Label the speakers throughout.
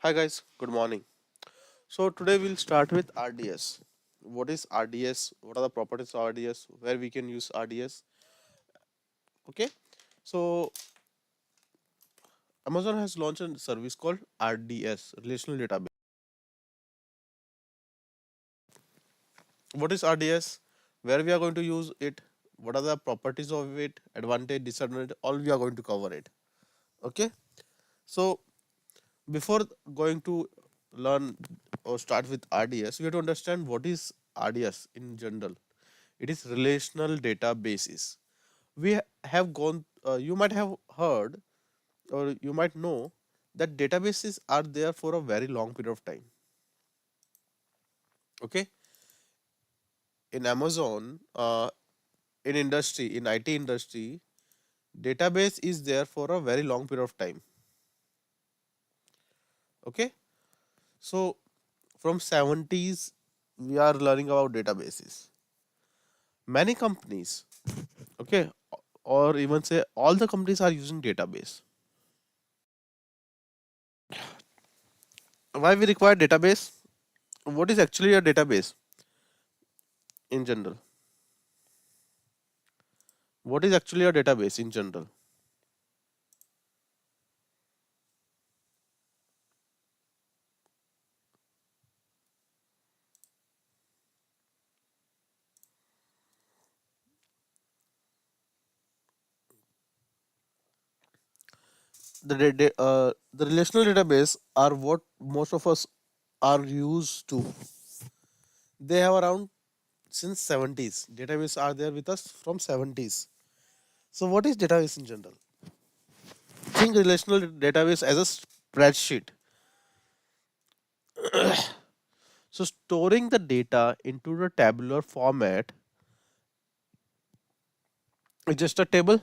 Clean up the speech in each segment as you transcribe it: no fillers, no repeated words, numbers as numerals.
Speaker 1: Hi guys, good morning. So today we'll start with RDS. What is RDS? What are the properties of RDS? Where we can use RDS? Okay. So Amazon has launched a service called RDS, Relational Database. What is RDS? Where we are going to use it? What are the properties of it? Advantage, disadvantage? All we are going to cover it. Okay. So before going to learn or start with RDS, we have to understand what is RDS in general. It is relational databases. Have gone, you might have heard or you might know that databases are there for a very long period of time. Okay, in Amazon, in industry, in IT industry, database is there for a very long period of time. Okay, so from 70s we are learning about databases. Many companies, okay, or even say all the companies are using database. Why we require database? What is actually a database in general? What is actually a database in general? The relational database are what most of us are used to. They have around since 70s. Database are there with us from 70s. So what is database in general? Think relational database as a spreadsheet. So storing the data into the tabular format is just a table.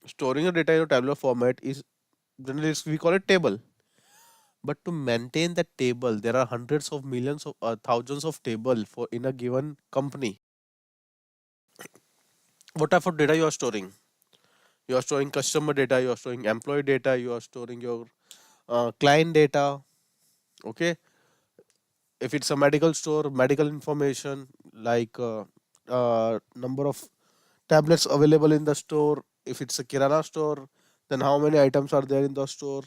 Speaker 1: Storing the data in a tabular format is generally we call it table. But to maintain that table, there are hundreds of millions of thousands of table for in a given company. What type of data you are storing? You are storing customer data, you are storing employee data, you are storing your client data. Okay, if it's a medical store, medical information like number of tablets available in the store. If it's a kirana store, then how many items are there in the store?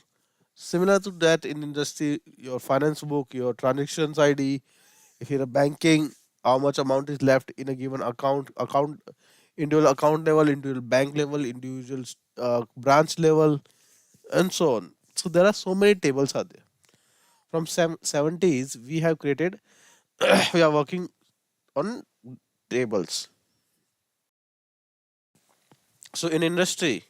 Speaker 1: Similar to that in industry, your finance book, your transactions ID. If you're a banking, how much amount is left in a given account, individual account level, individual bank level, individual branch level, and so on. So there are so many tables are there. From 70s, we have created, we are working on tables. So in industry,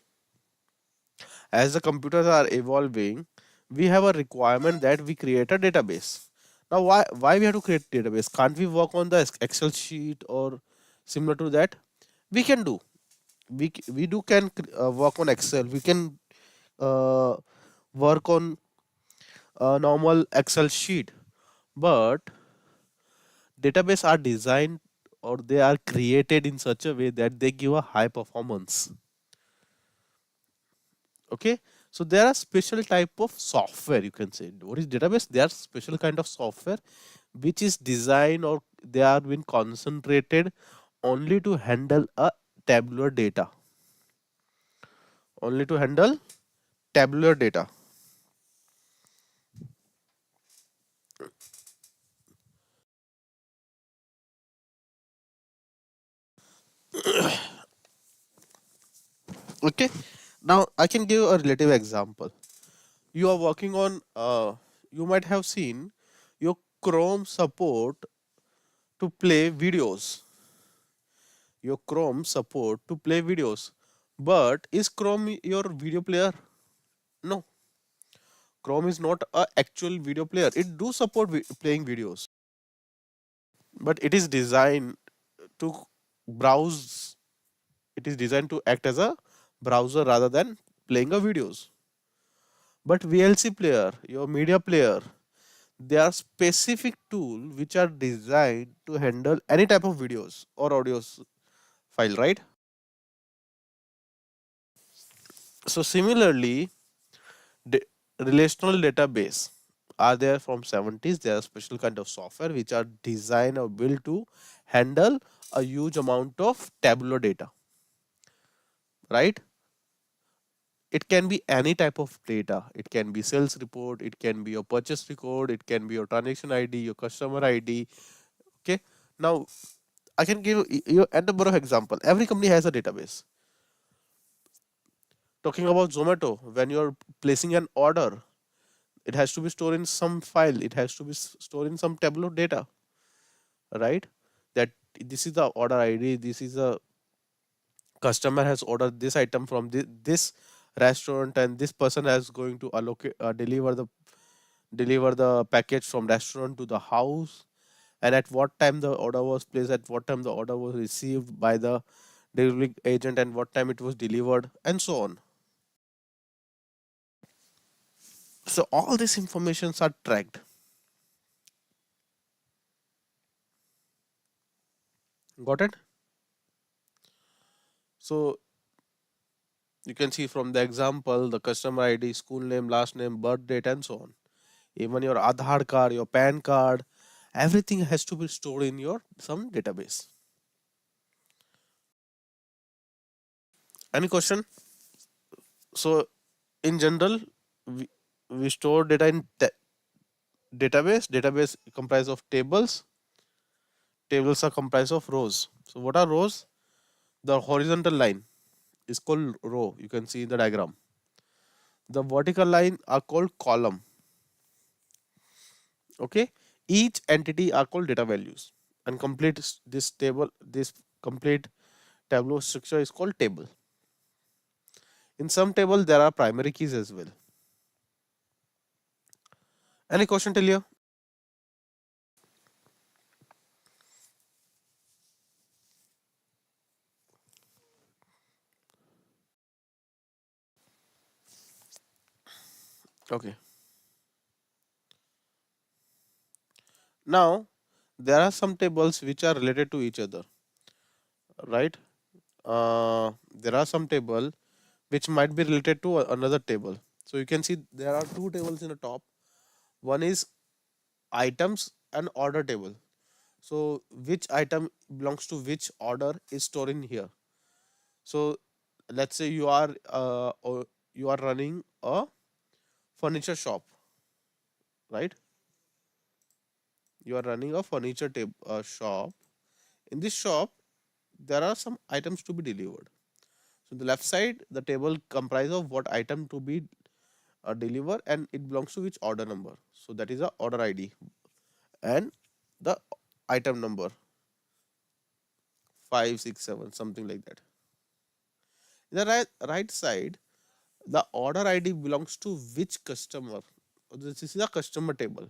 Speaker 1: as the computers are evolving, we have a requirement that we create a database. Now, why we have to create database? Can't we work on the Excel sheet or similar to that? We can do. We do can work on Excel. We can uh, work on a normal Excel sheet, but database are designed or they are created in such a way that they give a high performance. Okay, so there are special type of software, you can say. What is database? They are special kind of software which is designed or they are been concentrated only to handle a tabular data, only to handle tabular data. Okay, now I can give a relative example. You are working on you might have seen your Chrome support to play videos, your Chrome support to play videos. But is Chrome your video player? No, Chrome is not a actual video player. It do support playing videos, but it is designed to browse. It is designed to act as a browser rather than playing a videos. But VLC player, your media player, they are specific tool which are designed to handle any type of videos or audios file, right? So similarly, relational database are there from 70s. They are special kind of software which are designed or built to handle a huge amount of tabular data, right? It can be any type of data. It can be sales report, it can be your purchase record, it can be your transaction ID, your customer ID. Okay. Now I can give you a number of example. Every company has a database. Talking about Zomato, when you're placing an order, it has to be stored in some file. It has to be stored in some Tableau data, right? That this is the order ID. This is a customer has ordered this item from this restaurant, and this person has going to allocate deliver the package from restaurant to the house, and at what time the order was placed, at what time the order was received by the delivery agent, and what time it was delivered, and so on. So all these informations are tracked. Got it? So you can see from the example the customer ID, school name, last name, birth date, and so on. Even your Aadhaar card, your PAN card, everything has to be stored in your some database. Any question? So in general, we, we store data in database. Database comprised of tables. Tables are comprised of rows. So what are rows? The horizontal line is called row. You can see in the diagram. The vertical line are called column. Okay. Each entity are called data values. And this complete Tableau structure is called table. In some table there are primary keys as well. Any question till here? Okay. Now there are some tables which are related to each other, right? There are some table which might be related to another table. So you can see there are two tables in the top. One is items and order table. So which item belongs to which order is stored in here. So let's say you are running a furniture shop, right? You are running a shop. In this shop, there are some items to be delivered. So the left side, the table comprises of what item to be delivered, and it belongs to which order number. So that is the order ID and the item number 567, something like that. In the right side, the order ID belongs to which customer. This is the customer table.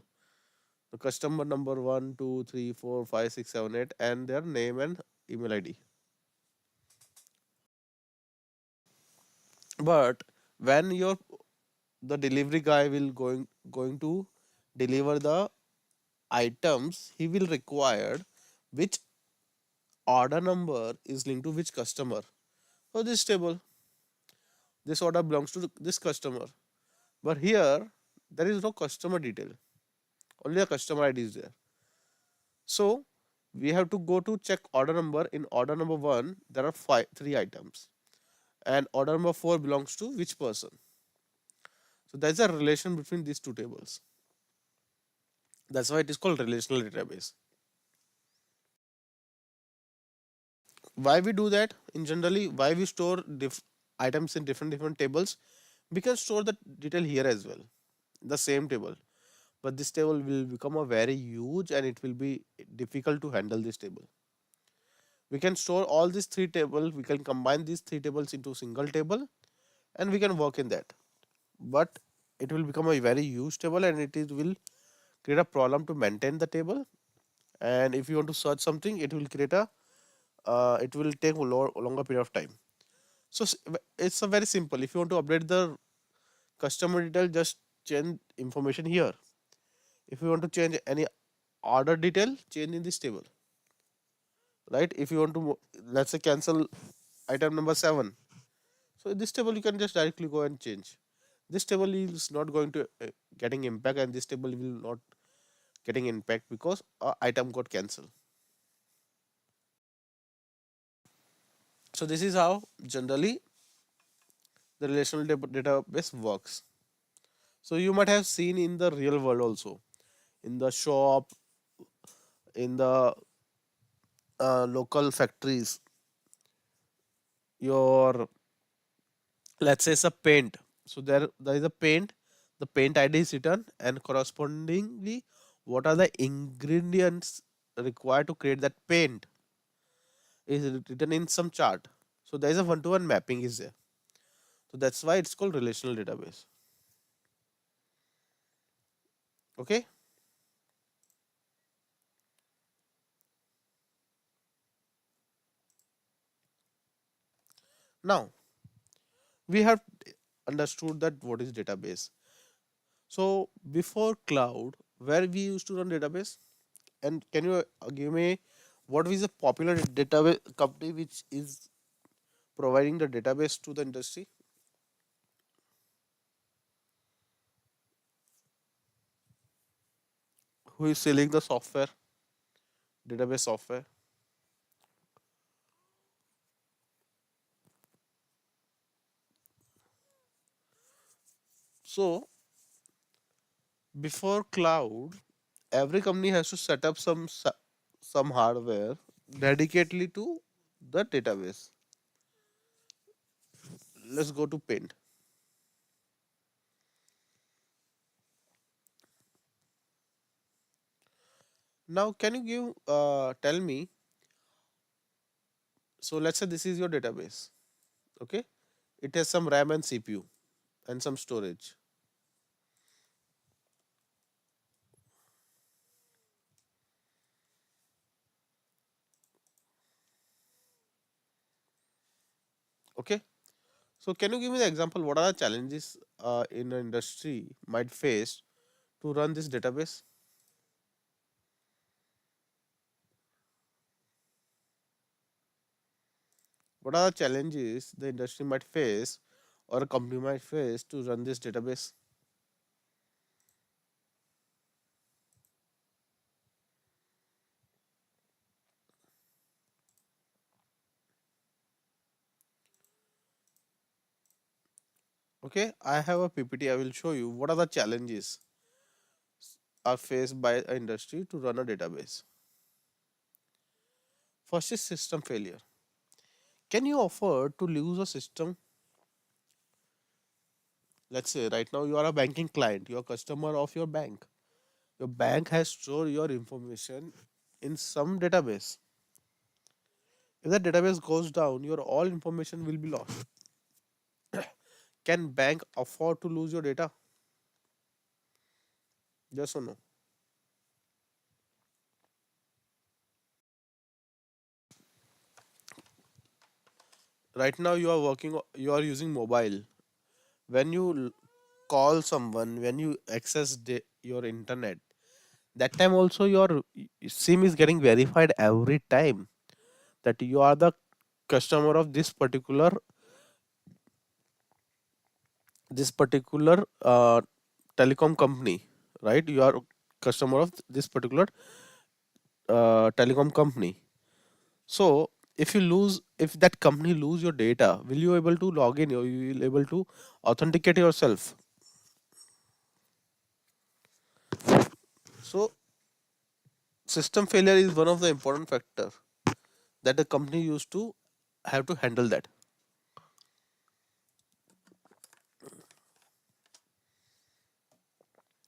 Speaker 1: The customer number 1, 2, 3, 4, 5, 6, 7, 8, and their name and email ID. But when the delivery guy will going to deliver the items, he will require which order number is linked to which customer. So this table, this order belongs to this customer. But here there is no customer detail. Only a customer ID is there. So we have to go to check order number. In order number one, there are three items, and order number four belongs to which person. So there's a relation between these two tables. That's why it is called relational database. Why we do that? In generally, why we store items in different tables? We can store the detail here as well, the same table. But this table will become a very huge, and it will be difficult to handle this table. We can store all these three tables. We can combine these three tables into single table, and we can work in that. But it will become a very huge table, and will create a problem to maintain the table. And if you want to search something, it will take a longer period of time. So it's a very simple. If you want to update the customer detail, just change information here. If you want to change any order detail, change in this table, right? If you want to let's say cancel item number 7, so in this table you can just directly go and change. This table is not going to getting impact, and this table will not getting impact because a item got cancelled. So this is how generally the relational database works. So you might have seen in the real world also, in the shop, in the local factories, your, let's say it's a paint. So there is a paint, the paint ID is written, and correspondingly what are the ingredients required to create that paint is written in some chart. So there is a one-to-one mapping is there. So that's why it's called relational database. Okay. Now we have understood that what is database. So before cloud, where we used to run database, and can you give me what is a popular database company which is providing the database to the industry? Who is selling the software, database software? So before cloud, every company has to set up some hardware dedicatedly to the database. Let's go to Paint. Now, can you tell me? So let's say this is your database. Okay, it has some RAM and CPU and some storage. Okay, so can you give me the example? What are the challenges in the industry might face to run this database? What are the challenges the industry might face or a company might face to run this database? Okay, I have a PPT. I will show you what are the challenges are faced by an industry to run a database. First is system failure. Can you afford to lose a system? Let's say right now you are a banking client, you are a customer of your bank. Your bank has stored your information in some database. If that database goes down, your all information will be lost. Can bank afford to lose your data? Yes or no? Right now you are you are using mobile. When you call someone, when you access your internet, that time also your SIM is getting verified every time that you are the customer of this particular telecom company, right? You are customer of this particular telecom company. So if that company lose your data, will you able to log in or you will able to authenticate yourself? So system failure is one of the important factor that the company used to have to handle that.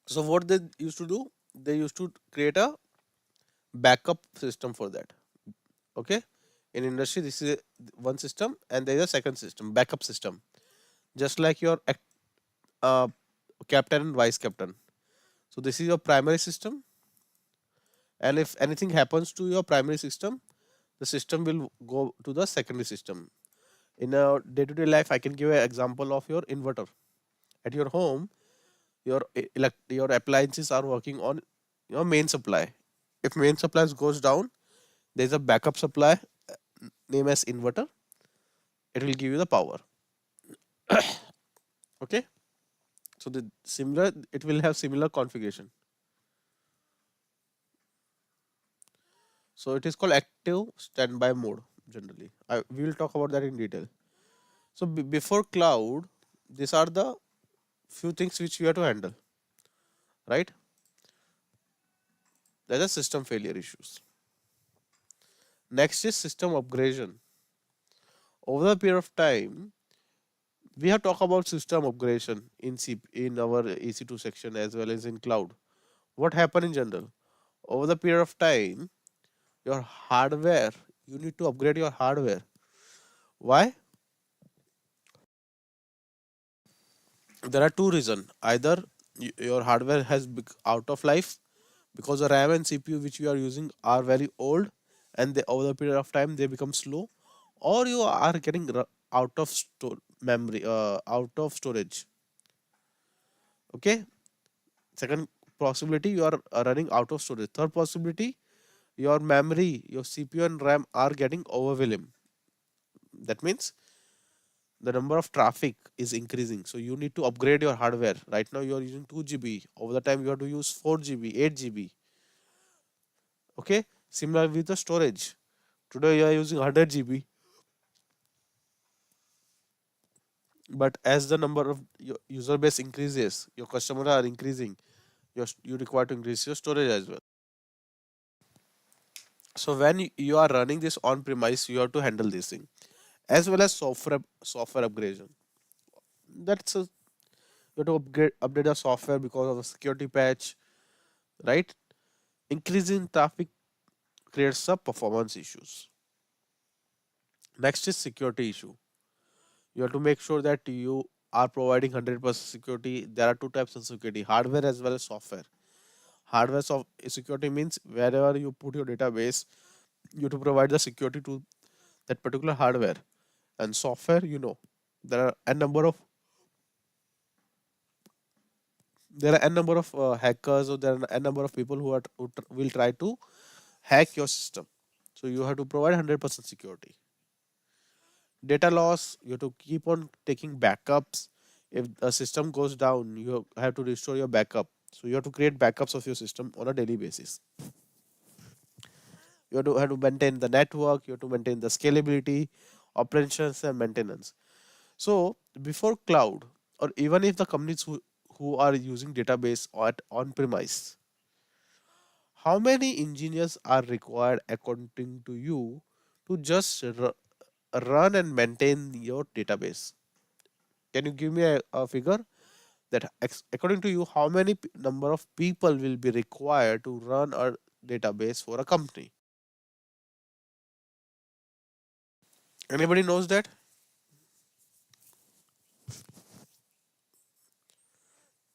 Speaker 1: So what they used to do, they used to create a backup system for that. Okay, in industry this is one system, and there is a second system, backup system, just like your uh, captain and vice captain. So this is your primary system, and if anything happens to your primary system, the system will go to the secondary system. In a day-to-day life, I can give an example of your inverter. At your home, your appliances are working on your main supply. If main supply goes down, there is a backup supply named as inverter. It will give you the power. Okay. So the similar, it will have similar configuration. So it is called active standby mode generally. We will talk about that in detail. So before cloud, these are the few things which we have to handle, right? There are system failure issues. Next is system upgradation. Over the period of time, we have talked about system upgradation in our EC2 section as well as in cloud. What happened in general? Over the period of time, your hardware, you need to upgrade your hardware. Why? There are two reasons. Either your hardware has out of life because the RAM and CPU which you are using are very old and they, over the period of time they become slow, or you are getting out of memory, out of storage. Okay. Second possibility, you are running out of storage. Third possibility, your memory, your CPU and RAM are getting overwhelmed. That means the number of traffic is increasing. So you need to upgrade your hardware. Right now you are using 2 GB. Over the time you have to use 4 GB, 8 GB. Okay. Similar with the storage. Today you are using 100 GB, but as the number of your user base increases, your customers are increasing, you require to increase your storage as well. So when you are running this on premise, you have to handle this thing as well as software upgradation. That's a, you have to update the software because of the security patch, right? Increasing traffic creates some performance issues. Next is security issue. You have to make sure that you are providing 100% security. There are two types of security: hardware as well as software. Hardware security means wherever you put your database, you have to provide the security to that particular hardware. And software, there are a number of hackers, or there are a number of people will try to hack your system. So you have to provide 100% security. Data loss, you have to keep on taking backups. If the system goes down, you have to restore your backup. So you have to create backups of your system on a daily basis. You have to maintain the network, you have to maintain the scalability, operations and maintenance. So before cloud, or even if the companies who are using database at on premise, how many engineers are required according to you to just run and maintain your database? Can you give me a figure that according to you, how many number of people will be required to run a database for a company? Anybody knows that?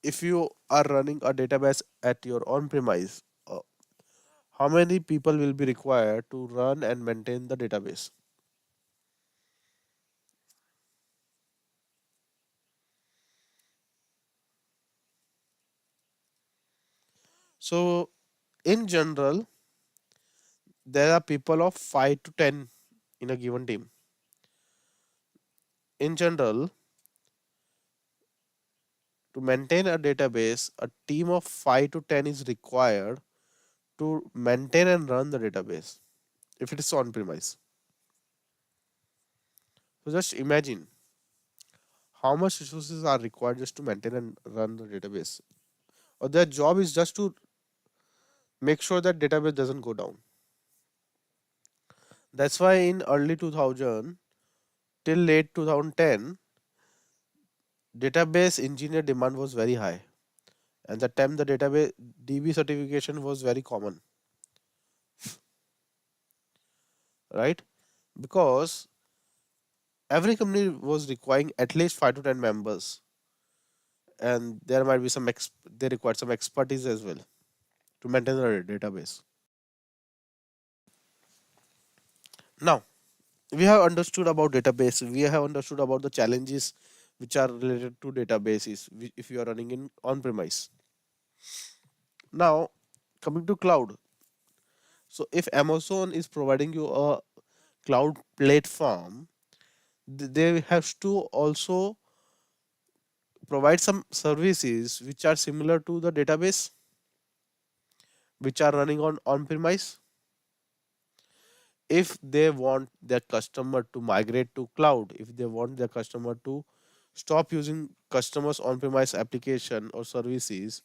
Speaker 1: If you are running a database at your on premise, how many people will be required to run and maintain the database? So in general, there are people of 5 to 10 in a given team. In general, to maintain a database, a team of 5 to 10 is required to maintain and run the database if it is on premise. So just imagine how much resources are required just to maintain and run the database. Or their job is just to make sure that database doesn't go down. That's why in early 2000 till late 2010, database engineer demand was very high. And that time the database DB certification was very common, right? Because every company was requiring at least 5 to 10 members, and there might be they required some expertise as well to maintain the database. Now, we have understood about database, we have understood about the challenges which are related to databases if you are running in on premise. Now, coming to cloud. So if Amazon is providing you a cloud platform, they have to also provide some services which are similar to the database, which are running on premise. If they want their customer to migrate to cloud, if they want their customer to stop using customers on premise application or services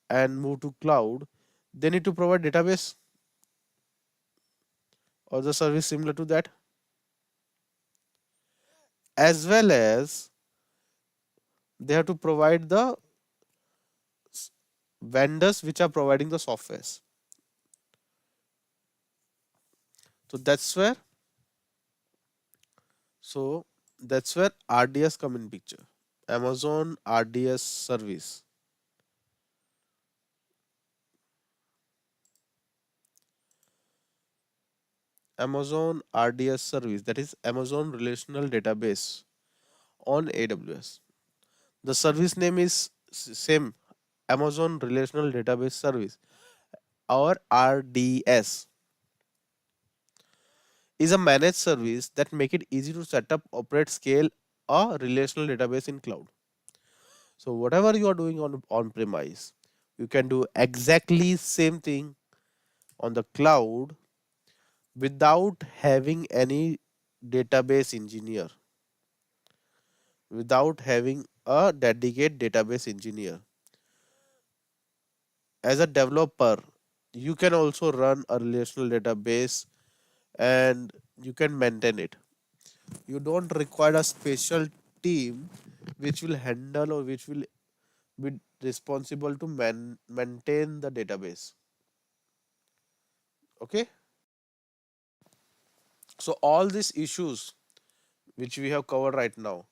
Speaker 1: and move to cloud, they need to provide database or the service similar to that, as well as they have to provide the vendors which are providing the softwares. So so that's where RDS come in picture. Amazon RDS service. Amazon RDS service, that is Amazon Relational Database on AWS. The service name is same, Amazon Relational Database Service, or RDS, is a managed service that make it easy to set up, operate, scale a relational database in cloud. So whatever you are doing on premise, you can do exactly same thing on the cloud without having any database engineer, without having a dedicated database engineer. As a developer, you can also run a relational database and you can maintain it. You don't require a special team which will handle or which will be responsible to maintain the database. Okay, so all these issues which we have covered right now,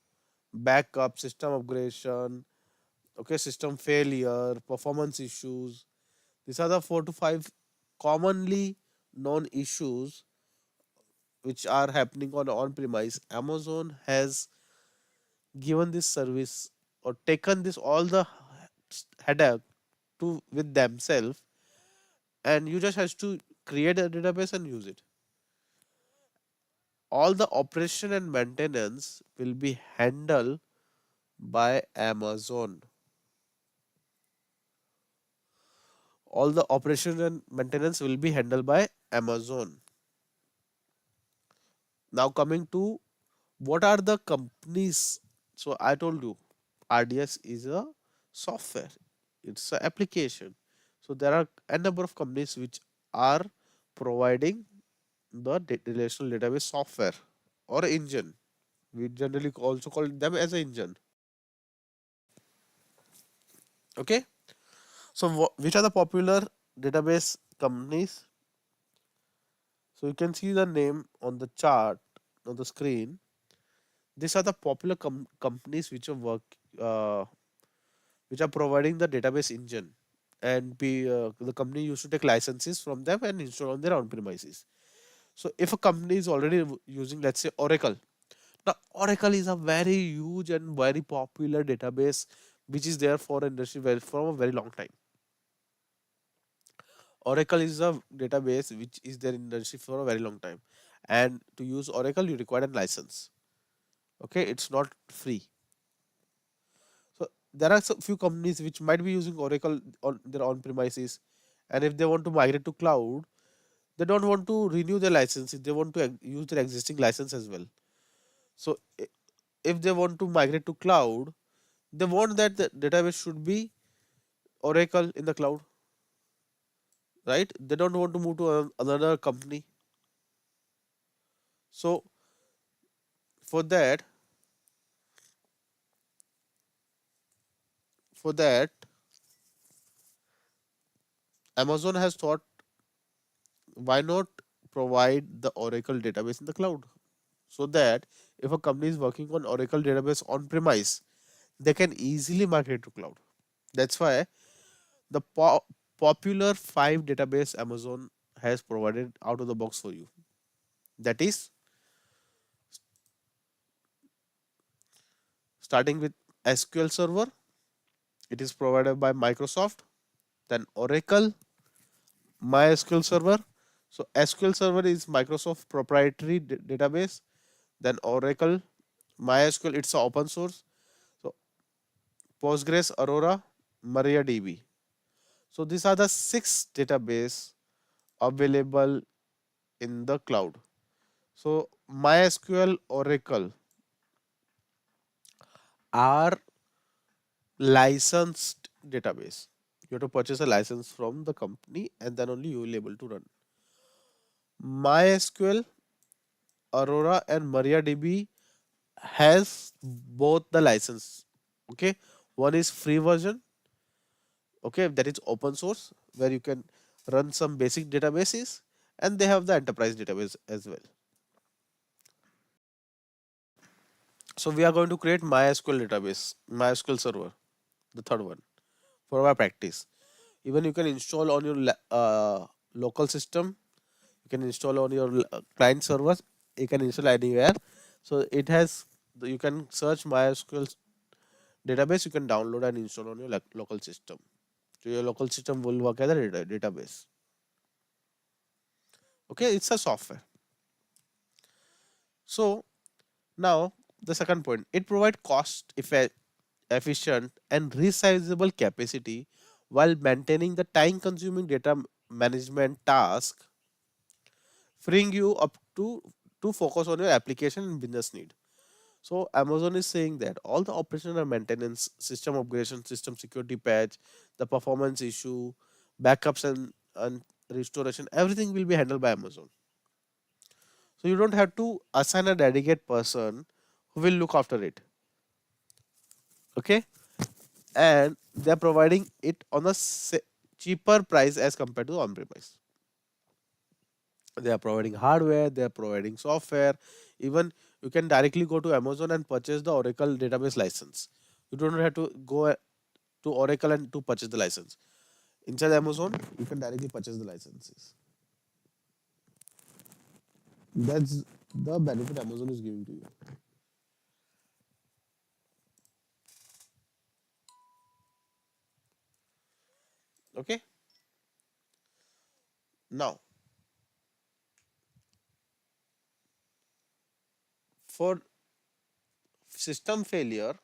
Speaker 1: backup, system upgradation, okay, system failure, performance issues, these are the 4 to 5 commonly known issues which are happening on premise. Amazon has given this service or taken this all the headache to with themselves, and you just has to create a database and use it. All the operation and maintenance will be handled by Amazon. All the operation and maintenance will be handled by Amazon. Now coming to what are the companies. So I told you RDS is a software, it's an application. So there are a number of companies which are providing the relational database software or engine. We generally also call them as an engine. Okay. So which are the popular database companies? So you can see the name on the chart on the screen. These are the popular companies uh, which are providing the database engine, and the company used to take licenses from them and install on their own premises. So if a company is already using, let's say, Oracle. Now Oracle is a very huge and very popular database which is there for industry for a very long time. Oracle is a database which is there in the industry for a very long time, and to use Oracle you require a license. Okay, it's not free. So there are some few companies which might be using Oracle on their on premises, and if they want to migrate to cloud, they don't want to renew their licenses. They want to use their existing license as well. So if they want to migrate to cloud, they want that the database should be Oracle in the cloud, right? They don't want to move to another company. So for that, for that, Amazon has thought, why not provide the Oracle database in the cloud, so that if a company is working on Oracle database on premise, they can easily migrate to cloud. That's why the popular 5 database Amazon has provided out of the box for you. That is starting with SQL Server. It is provided by Microsoft. Then Oracle MySQL Server. So SQL Server is Microsoft proprietary database. Then Oracle MySQL, it's a open source. So Postgres, Aurora, MariaDB. So these are the six database available in the cloud. So MySQL, Oracle are licensed database. You have to purchase a license from the company and then only you will be able to run. MySQL, Aurora and MariaDB has both the license. Okay, one is free version. Okay, that is open source where you can run some basic databases, and they have the enterprise database as well. So we are going to create MySQL database, MySQL server, the third one for our practice. Even you can install on your local system. You can install on your client servers. You can install anywhere. So it has you can search MySQL database. You can download and install on your local system. So your local system will work as a database. Okay, it's a software. So now the second point, it provides efficient and resizable capacity while maintaining the time consuming data management task, freeing you up to focus on your application and business need. So Amazon is saying that all the operational and maintenance, system upgradation, system security patch, the performance issue, backups and restoration, everything will be handled by Amazon. So you don't have to assign a dedicated person who will look after it. Okay, and they're providing it on a cheaper price as compared to on-premise. They are providing hardware, they are providing software. Even you can directly go to Amazon and purchase the Oracle database license. You don't have to go to Oracle and to purchase the license. Inside Amazon, you can directly purchase the licenses. That's the benefit Amazon is giving to you. Okay. Now, for system failure,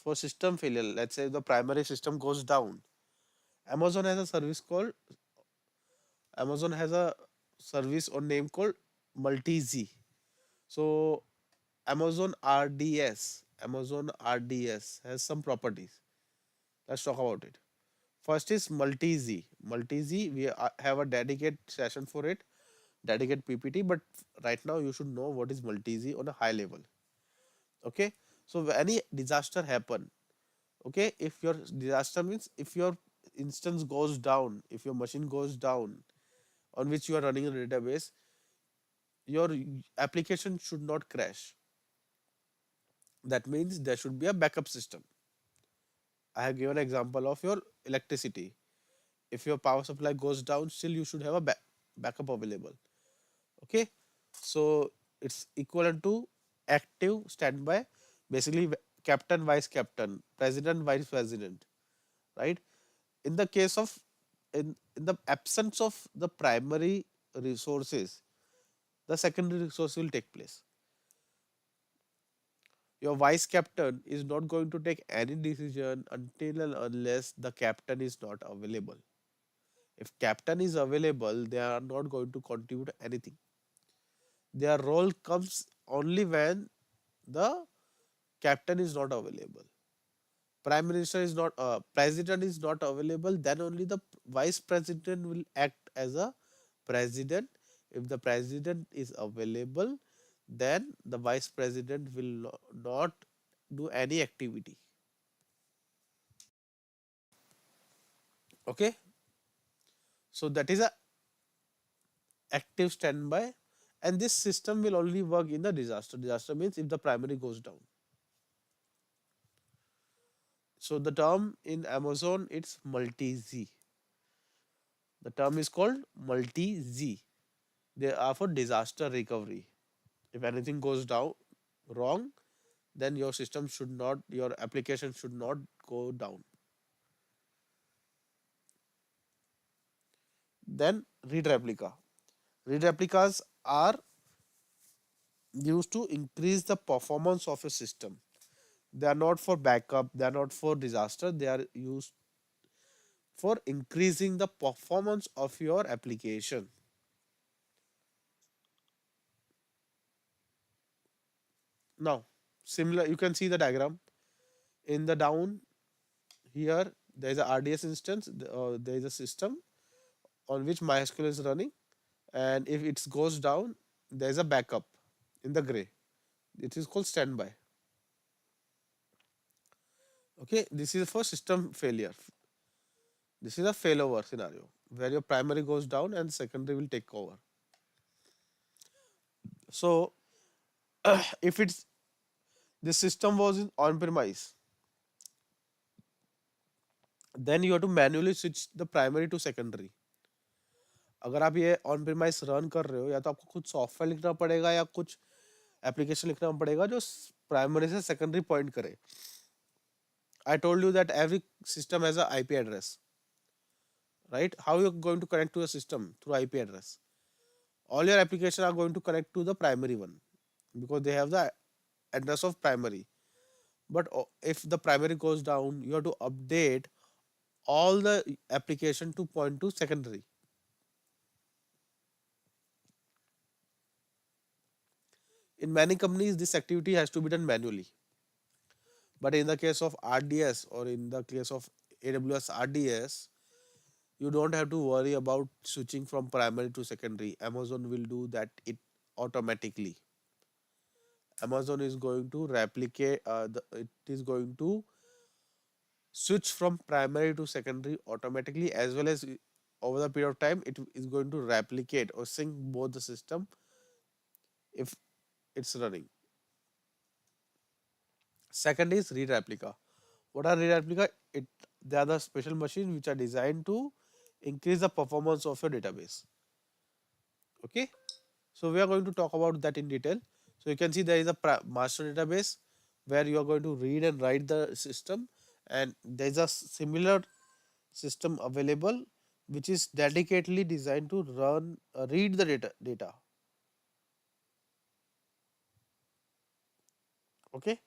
Speaker 1: let's say the primary system goes down. Amazon has a service called Amazon has a service or name called Multi-Z. So Amazon RDS has some properties. Let's talk about it. First is Multi-Z. Multi-Z, we have a dedicated session for it, dedicated PPT, but right now you should know what is Multi-Z on a high level. Okay, so when any disaster happen, okay, if your disaster means if your instance goes down, if your machine goes down on which you are running a database, your application should not crash. That means there should be a backup system. I have given an example of your electricity. If your power supply goes down, still you should have a backup available. Okay, so it's equivalent to active standby, basically captain, vice captain, president, vice president, right? In the case of in the absence of the primary resources, the secondary resource will take place. Your vice captain is not going to take any decision until and unless the captain is not available. If captain is available, they are not going to contribute anything. Their role comes only when the captain is not available. Prime minister is not, president is not available. Then only the vice president will act as a president. If the president is available, then the vice president will not do any activity. Okay, so that is a active standby, and this system will only work in the disaster. Disaster means if the primary goes down. So the term in Amazon, it's multi-Z. The term is called multi-Z. They are for disaster recovery. If anything goes down wrong, then your system should not, your application should not go down. Then read replica. Read replicas are used to increase the performance of a system. They are not for backup, they are not for disaster, they are used for increasing the performance of your application. Now, similar, you can see the diagram in the down here. There is a RDS instance, there is a system on which MySQL is running, and if it goes down, there is a backup in the gray. It is called standby. Okay, this is for system failure. This is a failover scenario where your primary goes down and secondary will take over. So if it's the system was in on premise, then you have to manually switch the primary to secondary. अगर आप ये on premise run कर रहे हो, या तो आपको कुछ सॉफ्टवेयर लिखना पड़ेगा या कुछ एप्लीकेशन लिखना पड़ेगा जो प्राइमरी से सेकेंडरी पॉइंट करे. I told you that every system has a IP address, right? How you are going to connect to a system through IP address? All your applications are going to connect to the primary one because they have the address of primary. But if the primary goes down, you have to update all the application to point to secondary. In many companies, this activity has to be done manually. But in the case of RDS or in the case of AWS RDS, you don't have to worry about switching from primary to secondary. Amazon will do that it automatically. Amazon is going to replicate, it is going to switch from primary to secondary automatically, as well as over the period of time it is going to replicate or sync both the system if it's running. Second is read replica. What are read replica? They are the special machines which are designed to increase the performance of your database. Okay, so we are going to talk about that in detail. So you can see there is a master database where you are going to read and write the system, and there is a similar system available which is dedicatedly designed to read the data. Okay,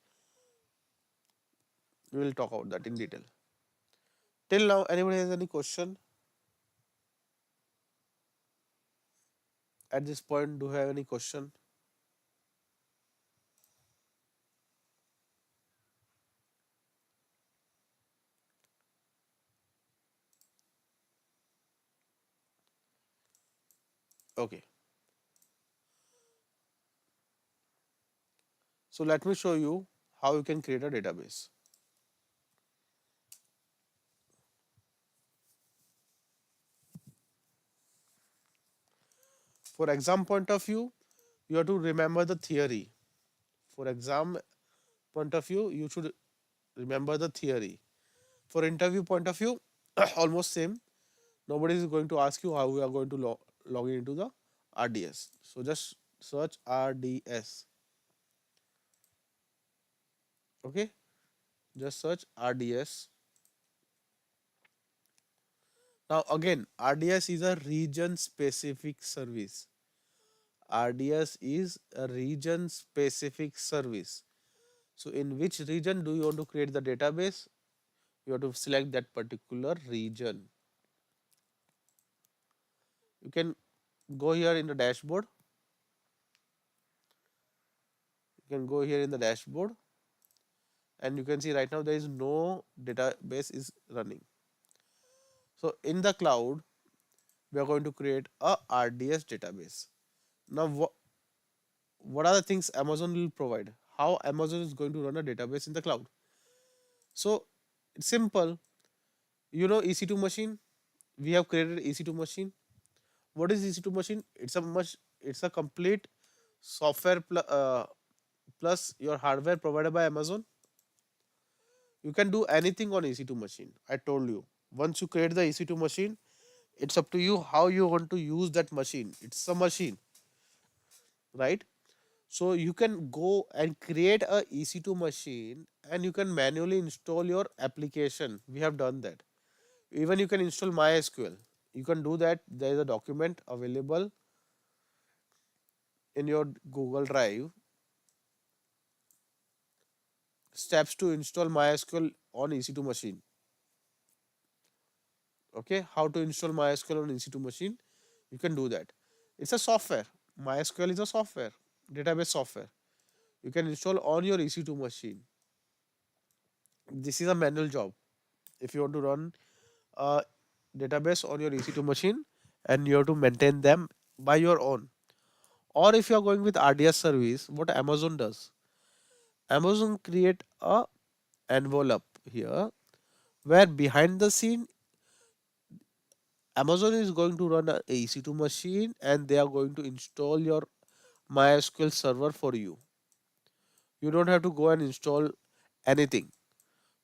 Speaker 1: we will talk about that in detail. Till now, anybody has any question at this point? Do you have any question? Okay, so let me show you how you can create a database. For exam point of view, you have to remember the theory. For exam point of view, you should remember the theory. For interview point of view, almost same. Nobody is going to ask you how we are going to log into the RDS. So just search RDS. Okay, just search RDS. Now again, RDS is a region specific service. RDS is a region specific service. So in which region do you want to create the database? You have to select that particular region. You can go here in the dashboard. You can go here in the dashboard, and you can see right now there is no database is running. So in the cloud, we are going to create a RDS database. Now what are the things Amazon will provide? How Amazon is going to run a database in the cloud? So it's simple. You know EC2 machine. We have created EC2 machine. What is EC2 machine? It's a complete software plus your hardware provided by Amazon. You can do anything on EC2 machine. I told you. Once you create the EC2 machine, it's up to you how you want to use that machine. It's a machine, right? So you can go and create a EC2 machine and you can manually install your application. We have done that. Even you can install MySQL. You can do that. There is a document available in your Google Drive. steps to install MySQL on EC2 machine. Okay, how to install MySQL on EC2 machine? You can do that. It's a software. MySQL is a software, database software. You can install on your EC2 machine. This is a manual job. If you want to run a database on your EC2 machine and you have to maintain them by your own. Or if you are going with RDS service, what Amazon does, Amazon create a envelope here where behind the scene Amazon is going to run a EC2 machine and they are going to install your MySQL server for you. You don't have to go and install anything.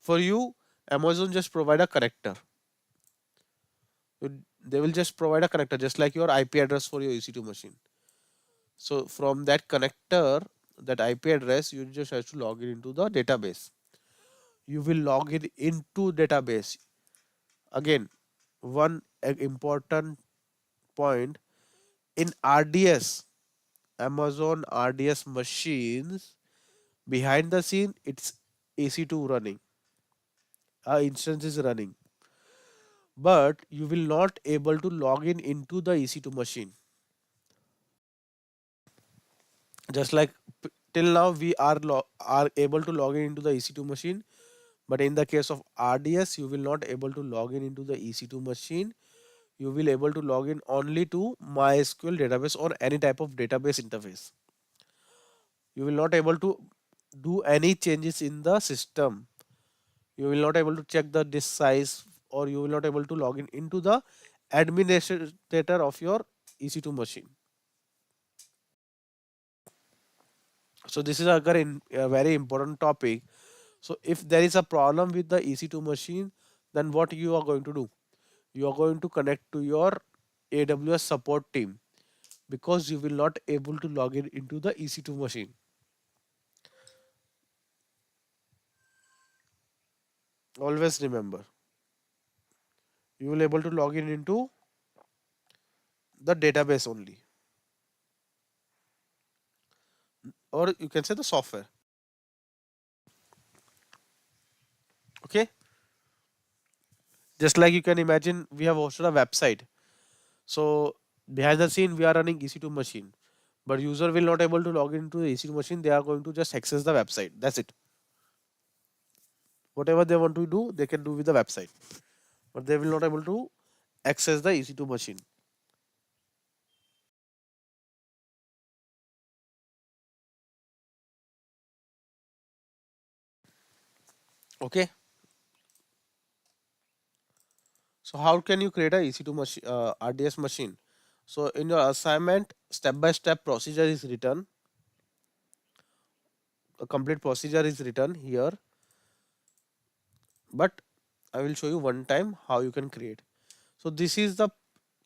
Speaker 1: For you, Amazon just provide a connector. They will just provide a connector just like your IP address for your EC2 machine. So from that connector, that IP address, you just have to log in into the database. You will log in into database. Again, one important point in RDS, Amazon RDS machines, behind the scene, it's EC2 running. Instance is running, but you will not able to log in into the EC2 machine. Just like till now we are able to log in into the EC2 machine, but in the case of RDS, you will not able to log in into the EC2 machine. You will able to log in only to MySQL database or any type of database interface. You will not able to do any changes in the system. You will not able to check the disk size, or you will not able to log in into the administrator of your EC2 machine. So this is a very important topic. So if there is a problem with the EC2 machine, then what you are going to do? You are going to connect to your AWS support team, because you will not able to log in into the EC2 machine. Always remember, you will able to log in into the database only, or you can say the software. Okay, just like you can imagine, we have hosted a website. So behind the scene, we are running EC2 machine, but user will not able to log into the EC2 machine. They are going to just access the website. That's it. Whatever they want to do, they can do with the website, but they will not able to access the EC2 machine. Okay. So how can you create a EC2 machine, RDS machine? So in your assignment, step by step procedure is written. A complete procedure is written here, but I will show you one time how you can create. So this is the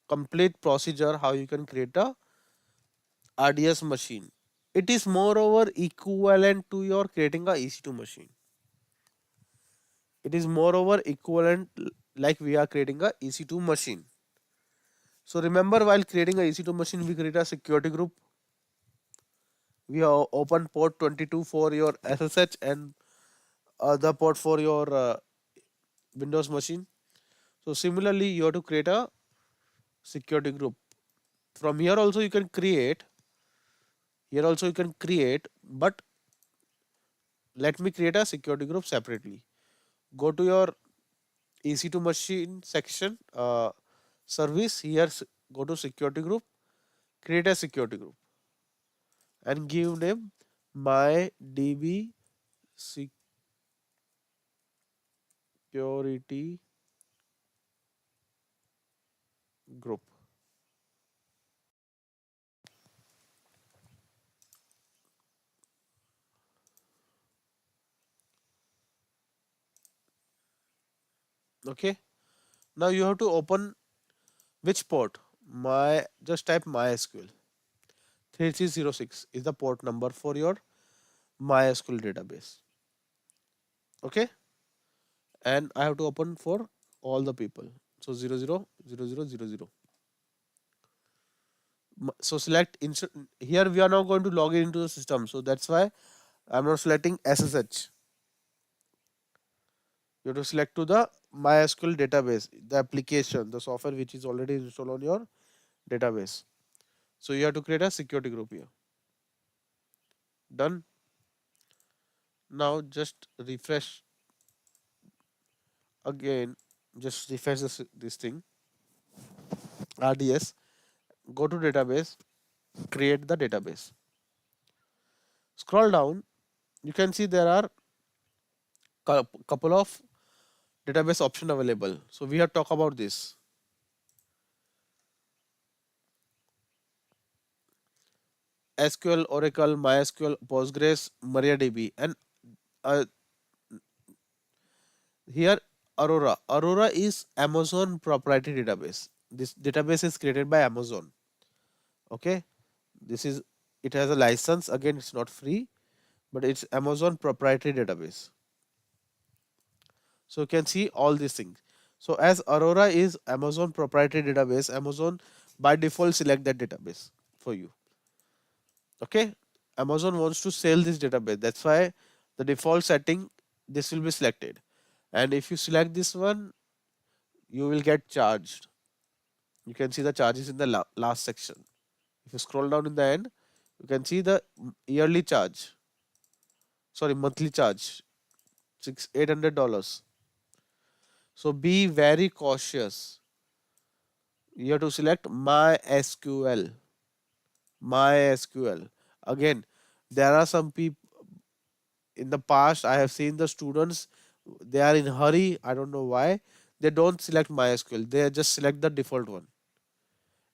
Speaker 1: complete procedure how you can create a RDS machine. It is moreover equivalent to your creating a EC2 machine. It is moreover equivalent like we are creating a EC2 machine. So remember, while creating a EC2 machine, we create a security group. We open port 22 for your SSH and other port for your Windows machine. So similarly, you have to create a security group. From here also you can create. Here also you can create, but let me create a security group separately. Go to your EC2 machine section, service. Here, go to security group, create a security group, and give name my DB security group. Okay. Now you have to open which port? My just type MySQL. 3306 is the port number for your MySQL database. Okay, and I have to open for all the people. So 000000. So select insert. Here we are now going to log in into the system. So that's why I'm not selecting SSH. You have to select to the MySQL database, the application, the software which is already installed on your database. So you have to create a security group here. Done. Now just refresh again. Just refresh this thing. RDS. Go to database. Create the database. Scroll down. You can see there are couple of database option available. So we have talked about this. SQL, Oracle, MySQL, Postgres, MariaDB, and uh, here Aurora. Aurora is Amazon proprietary database. This database is created by Amazon. Okay, this is it has a license. Again, it's not free, but it's Amazon proprietary database. So you can see all these things. So as Aurora is Amazon proprietary database, Amazon by default select that database for you. Okay, Amazon wants to sell this database. That's why the default setting this will be selected. And if you select this one, you will get charged. You can see the charges in the last section. If you scroll down in the end, you can see the yearly charge. Sorry, monthly charge, $800. So be very cautious. You have to select MySQL. MySQL. Again, there are some people in the past. I have seen the students. They are in hurry. I don't know why. They don't select MySQL. They just select the default one.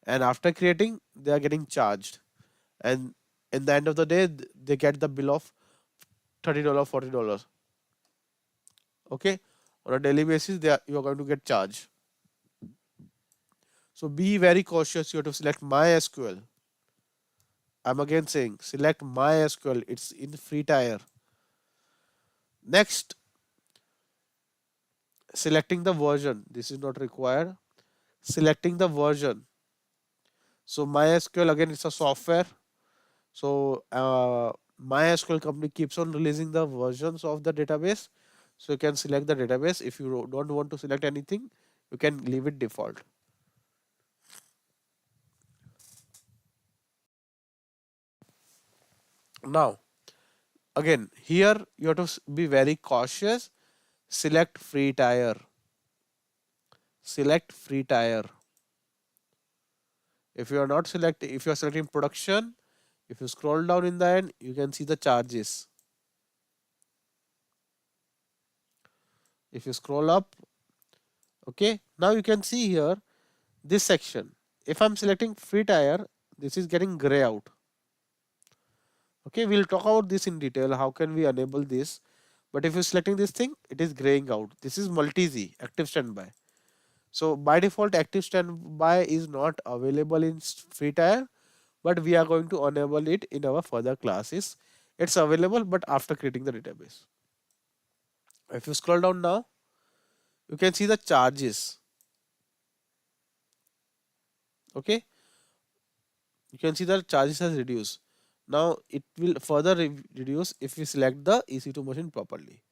Speaker 1: And after creating, they are getting charged. And in the end of the day, they get the bill of $30, $40. Okay, on a daily basis, you are going to get charged. So be very cautious. You have to select MySQL. I'm again saying select MySQL. It's in free tier. Next, selecting the version. This is not required. Selecting the version. So MySQL again, it's a software. So MySQL company keeps on releasing the versions of the database. So you can select the database. If you don't want to select anything, you can leave it default. Now, again, here you have to be very cautious. Select free tier. Select free tier. If you are not selecting, if you are selecting production, if you scroll down in the end, you can see the charges. If you scroll up, okay, now you can see here this section. If I'm selecting free tier, this is getting gray out. Okay, we'll talk about this in detail. How can we enable this? But if you're selecting this thing, it is graying out. This is multi-Z, active standby. So by default, active standby is not available in free tier, but we are going to enable it in our further classes. It's available, but after creating the database. If you scroll down now, you can see the charges. Okay, you can see the charges has reduced. Now it will further reduce if we select the EC2 machine properly.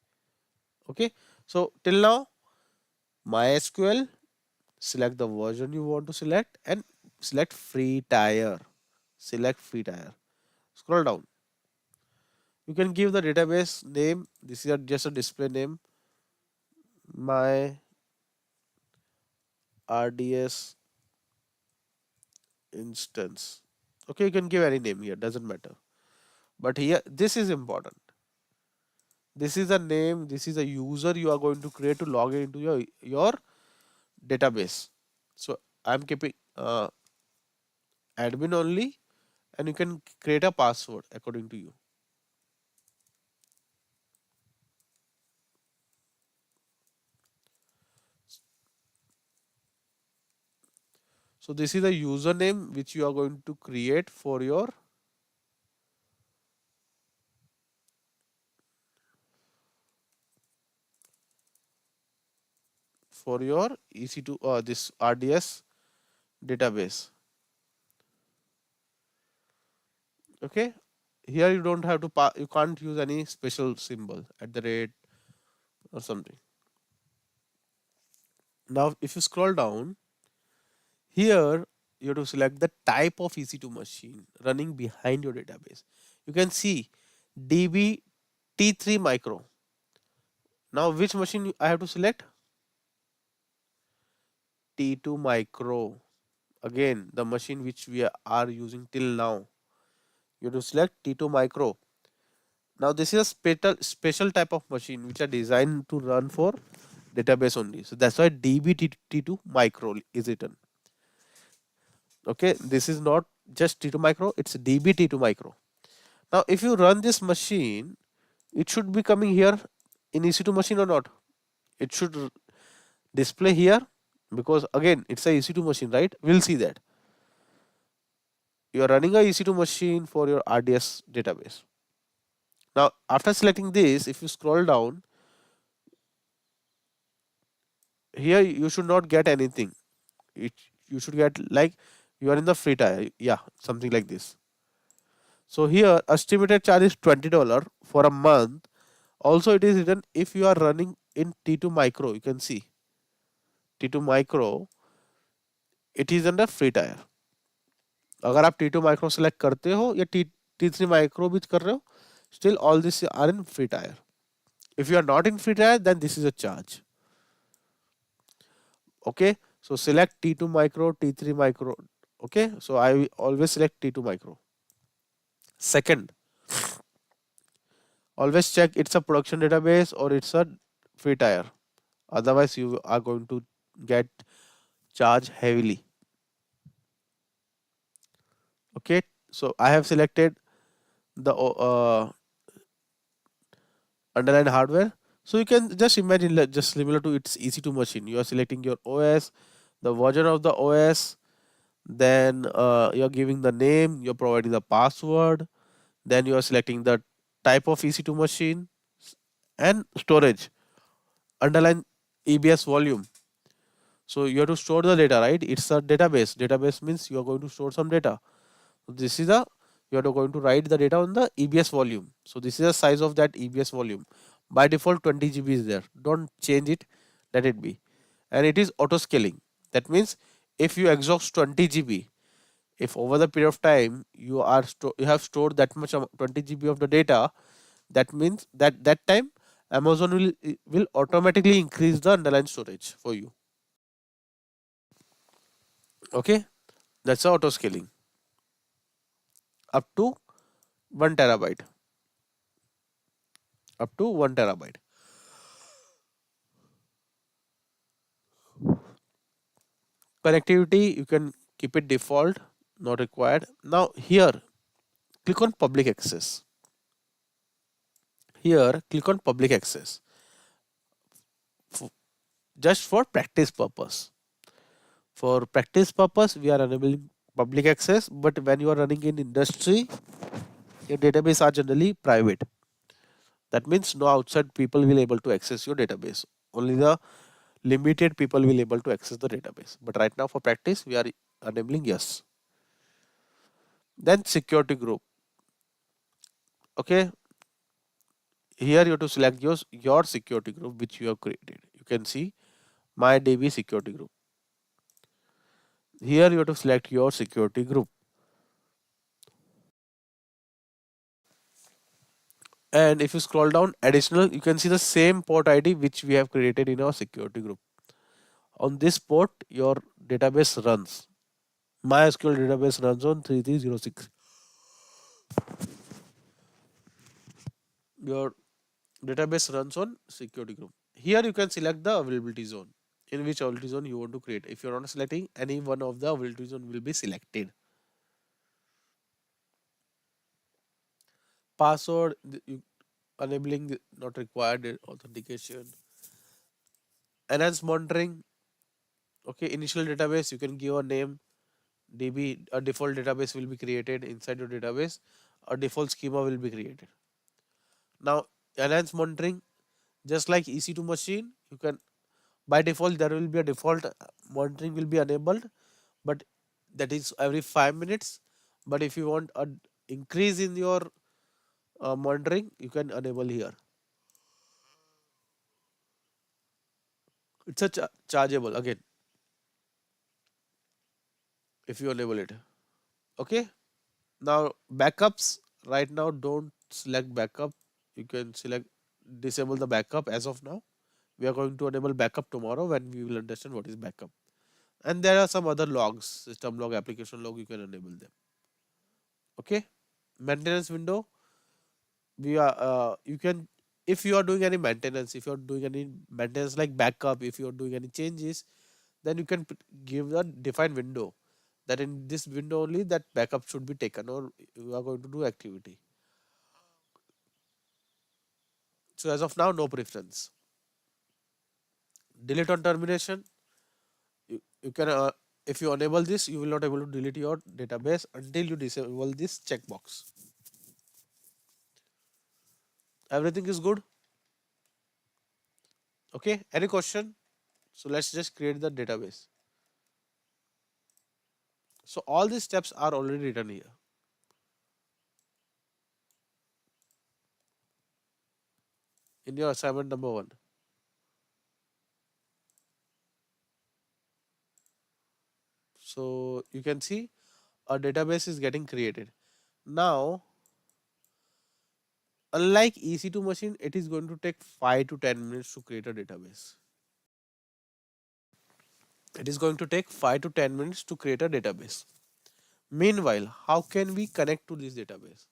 Speaker 1: Okay, so till now, MySQL, select the version you want to select and select free tier. Select free tier. Scroll down. You can give the database name. This is just a display name. My RDS instance. Okay, you can give any name here, doesn't matter. But here, this is important. This is a name, this is a user you are going to create to log in into your database. So I'm keeping admin only, and you can create a password according to you. So this is the username which you are going to create for your EC2 this RDS database. Okay, here you don't have to you can't use any special symbol at the rate or something. Now if you scroll down here, you have to select the type of EC2 machine running behind your database. You can see DB T3 micro. Now which machine I have to select? T2 micro. Again, the machine which we are using till now. You have to select T2 micro. Now this is a special type of machine which are designed to run for database only. So that's why DB2 micro is written. Okay, this is not just T2 micro, it's DB2 micro. Now if you run this machine, it should be coming here in EC2 machine or not? It should display here, because again it's a EC2 machine, right? We'll see that. You are running a EC2 machine for your RDS database. Now after selecting this, if you scroll down, here you should not get anything. You should get like you are in the free tier, yeah, something like this. So here estimated charge is $20 for a month. Also it is written if you are running in T2 micro, you can see T2 micro, it is under free tier. अगर आप T2 micro select करते हो या T3 micro भी कर रहे हो, still all this are in free tier. If you are not in free tier, then this is a charge. Okay, so select T2 micro, T3 micro. Okay, so I always select T2 micro. Second, always check it's a production database or it's a free tier. Otherwise, you are going to get charged heavily. Okay, so I have selected the underlying hardware. So you can just imagine just similar to its EC2 machine. You are selecting your OS, the version of the OS, then you're giving the name, you're providing the password, then you are selecting the type of EC2 machine and storage, underline EBS volume. So you have to store the data, right? It's a database. Database means you are going to store some data. So this is a you are going to write the data on the EBS volume. So this is the size of that EBS volume. By default 20 GB is there. Don't change it, let it be. And it is auto scaling. That means if you exhaust 20 GB, if over the period of time you have stored that much 20 GB of the data, that means that time Amazon will automatically increase the underlying storage for you. Okay, that's auto scaling up to 1 terabyte. Up to 1 terabyte. Connectivity, you can keep it default, not required. Now here, click on public access. Here, click on public access. Just for practice purpose. For practice purpose, we are enabling public access, but when you are running in industry, your database are generally private. That means no outside people will able to access your database. Only the limited people will able to access the database. But right now for practice, we are enabling yes. Then security group. Okay, here you have to select your security group which you have created. You can see my DB security group. Here you have to select your security group. And if you scroll down additional, you can see the same port ID which we have created in our security group. On this port, your database runs. MySQL database runs on 3306. Your database runs on security group. Here you can select the availability zone. In which availability zone you want to create. If you're not selecting, any one of the availability zone will be selected. Password, enabling not required authentication. Enhanced monitoring. Okay, initial database, you can give a name. DB, a default database will be created inside your database. A default schema will be created. Now, enhanced monitoring, just like EC2 machine, you can by default there will be a default monitoring will be enabled, but that is every 5 minutes. But if you want a increase in your monitoring, you can enable here. It's a chargeable again if you enable it. Okay. Now backups, right now don't select backup. You can select disable the backup as of now. We are going to enable backup tomorrow when we will understand what is backup. And there are some other logs, system log, application log, you can enable them. Okay. Maintenance window, we are you can, if you are doing any maintenance, if you are doing any maintenance like backup, if you are doing any changes, then you can give a defined window that in this window only that backup should be taken or you are going to do activity. So as of now, no preference. Delete on termination, you can if you enable this, you will not able to delete your database until you disable this checkbox. Everything is good. Okay, any question? So let's just create the database. So all these steps are already written here in your assignment number 1. So you can see a database is getting created. Now, unlike EC2 machine, it is going to take 5 to 10 minutes to create a database. It is going to take 5 to 10 minutes to create a database. Meanwhile, how can we connect to this database?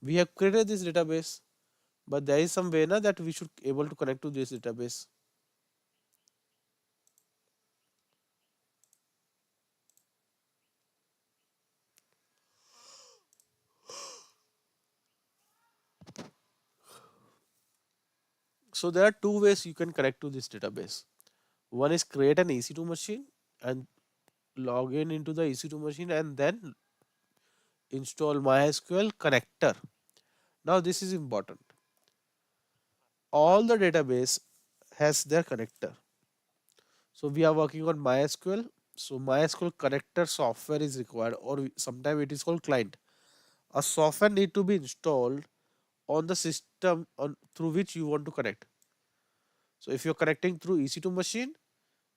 Speaker 1: We have created this database, but there is some way na that we should able to connect to this database. So there are two ways you can connect to this database. One is create an EC2 machine and log in into the EC2 machine and then install MySQL connector. Now this is important. All the database has their connector. So we are working on MySQL. So MySQL connector software is required, or sometimes it is called client. A software need to be installed on the system on through which you want to connect. So if you're connecting through EC2 machine,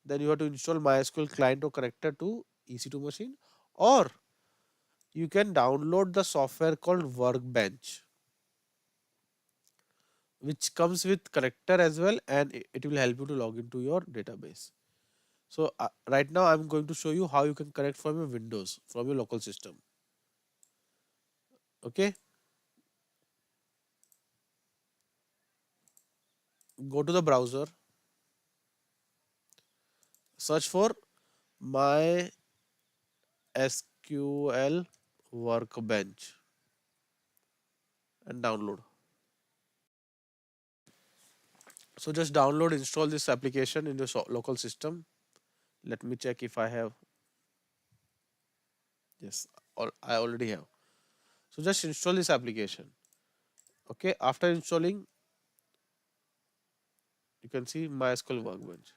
Speaker 1: then you have to install MySQL client or connector to EC2 machine, or you can download the software called Workbench, which comes with connector as well, and it will help you to log into your database. So right now I'm going to show you how you can connect from your Windows, from your local system. Okay, go to the browser, search for my SQL Workbench and download. So just download, install this application in your local system. Let me check if I have. Yes, I already have. So just install this application. Okay, after installing, you can see MySQL Workbench.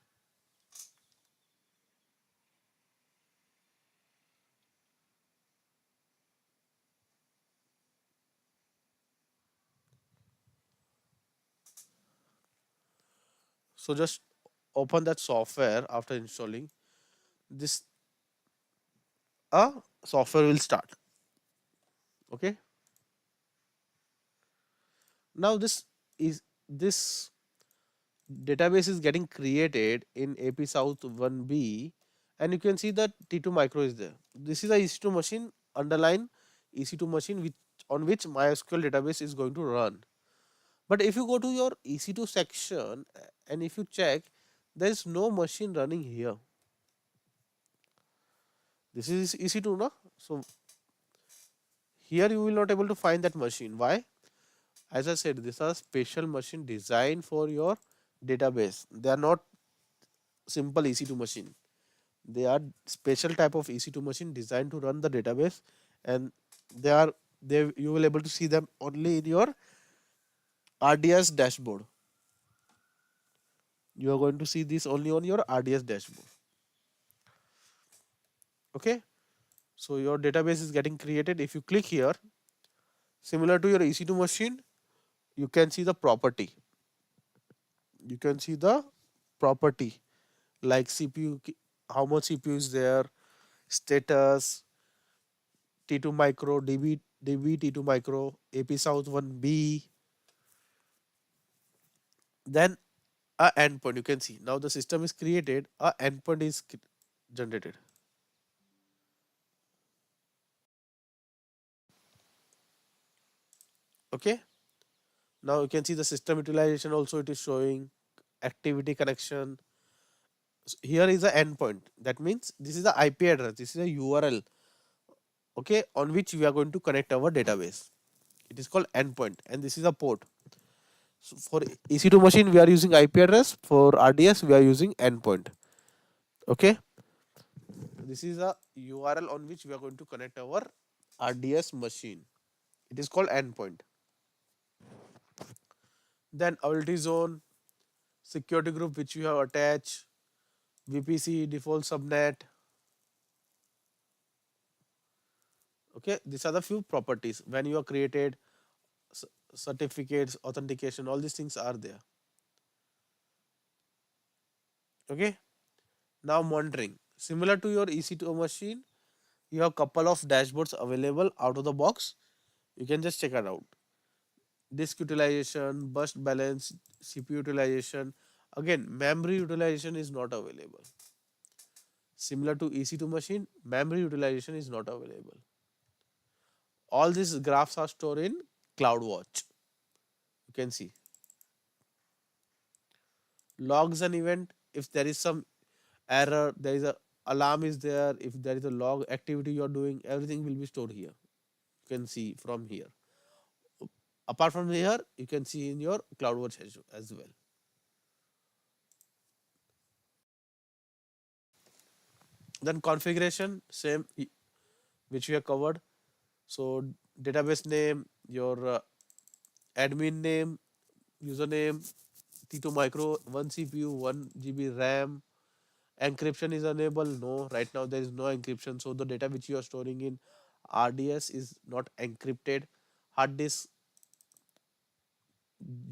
Speaker 1: So just open that software after installing. This software will start. Okay. Now this database is getting created in AP South 1B, and you can see that T2 micro is there. This is a EC2 machine, underline EC2 machine which on which MySQL database is going to run. But if you go to your EC2 section and if you check, there is no machine running here. This is EC2, no? So here you will not able to find that machine. Why? As I said, these are special machine designed for your database. They are not simple EC2 machine. They are special type of EC2 machine designed to run the database, and they you will able to see them only in your RDS dashboard. You are going to see this only on your RDS dashboard. Okay, so your database is getting created. If you click here, similar to your EC2 machine, you can see the property. You can see the property like CPU, how much CPU is there, status, T2 micro, DB T2 micro, AP South 1B, then a endpoint. You can see now the system is created, a endpoint is generated. Okay, now you can see the system utilization also it is showing, activity connection. Here is the endpoint. That means this is the IP address, this is a URL, okay, on which we are going to connect our database. It is called endpoint, and this is a port. So for EC2 machine, we are using IP address. For RDS, we are using endpoint. Okay, this is a URL on which we are going to connect our RDS machine. It is called endpoint. Then availability zone, security group which we have attached, VPC, default subnet. Okay, these are the few properties. When you are created, certificates, authentication, all these things are there. Okay, now monitoring. Similar to your EC2 machine, you have couple of dashboards available out of the box. You can just check it out. Disk utilization, burst balance, CPU utilization. Again, memory utilization is not available. Similar to EC2 machine, memory utilization is not available. All these graphs are stored in CloudWatch. You can see logs and event. If there is some error, there is a alarm is there. If there is a log activity you are doing, everything will be stored here. You can see from here. Apart from here, you can see in your CloudWatch as well. Then configuration, same which we have covered. So database name, your admin name, username, T2 micro, 1 CPU, 1 GB RAM. Encryption is enabled. No, right now there is no encryption. So the data which you are storing in RDS is not encrypted. Hard disk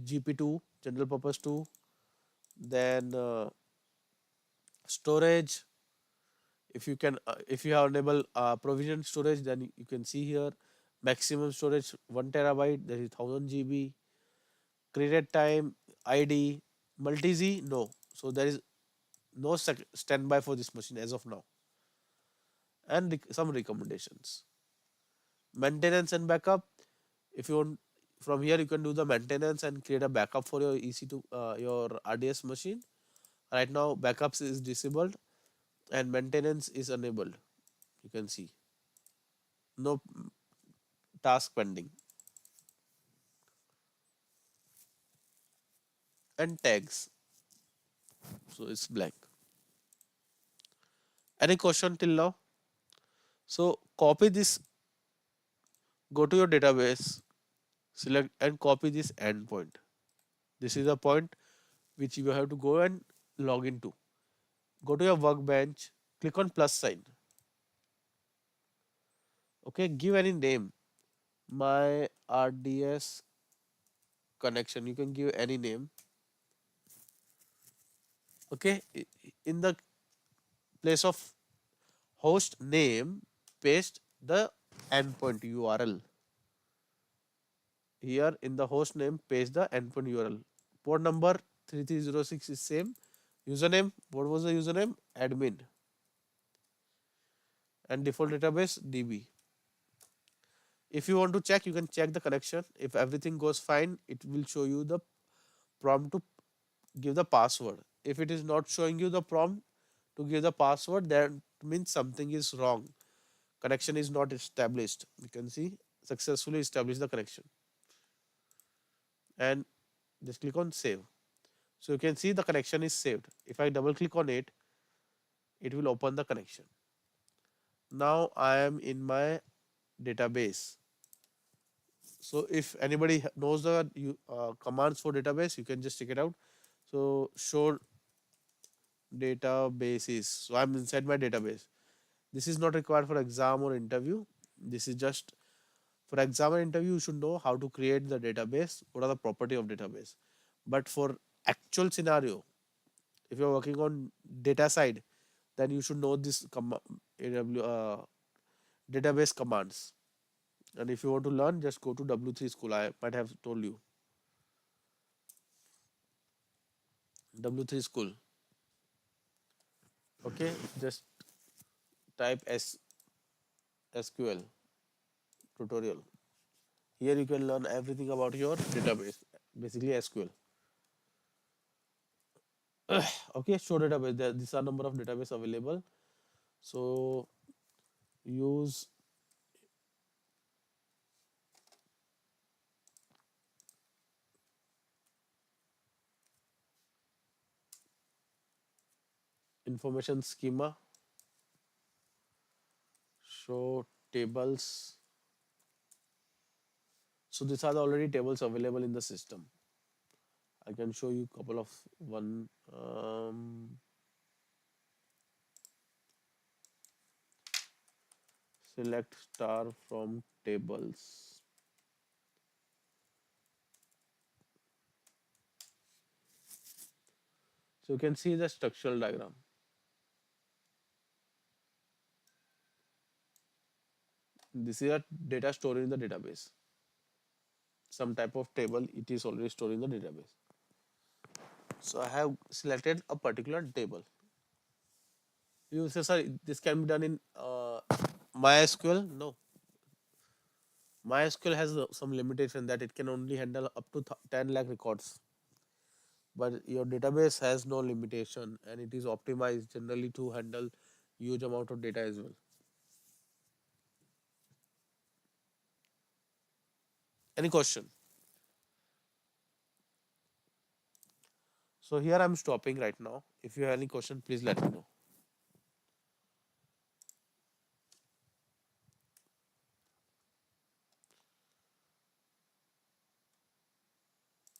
Speaker 1: GP2, general purpose 2. Then storage, if you have enabled provision storage, then you can see here maximum storage 1 terabyte, that is 1000 GB. Created time, ID, multi-z, no. So there is no standby for this machine as of now. And some recommendations. Maintenance and backup. If you want, from here you can do the maintenance and create a backup for your EC2, your RDS machine. Right now backups is disabled and maintenance is enabled. You can see no task pending. And tags, so it's blank. Any question till now? So copy this, go to your database, select and copy this endpoint. This is the point which you have to go and log into. Go to your workbench, click on plus sign. Okay, give any name. My RDS connection. You can give any name. Okay, in the place of host name, paste the endpoint URL. Here in the host name, paste the endpoint URL. Port number 3306 is same. Username, what was the username? Admin. And default database DB. If you want to check, you can check the connection. If everything goes fine, it will show you the prompt to give the password. If it is not showing you the prompt to give the password, that means something is wrong. Connection is not established. You can see successfully established the connection. And just click on save. So you can see the connection is saved. If I double click on it, it will open the connection. Now I am in my database. So if anybody knows the commands for database, you can just check it out. So show databases. So I'm inside my database. This is not required for exam or interview. This is just for exam or interview. You should know how to create the database. What are the property of database? But for actual scenario, if you're working on data side, then you should know this database commands. And if you want to learn, just go to W3 school. I might have told you W3 school. Okay, just type SQL tutorial. Here you can learn everything about your database, basically SQL. Okay, show database. These are number of database available. So use information schema, show tables. So these are the already tables available in the system. I can show you couple of one. Select star from tables. So you can see the structural diagram. This is a data stored in the database. Some type of table, it is already stored in the database. So I have selected a particular table. You say, sir, this can be done in MySQL? No. MySQL has some limitation that it can only handle up to 10 lakh records. But your database has no limitation and it is optimized generally to handle huge amount of data as well. Any question? So here I'm stopping right now. If you have any question, please let me know.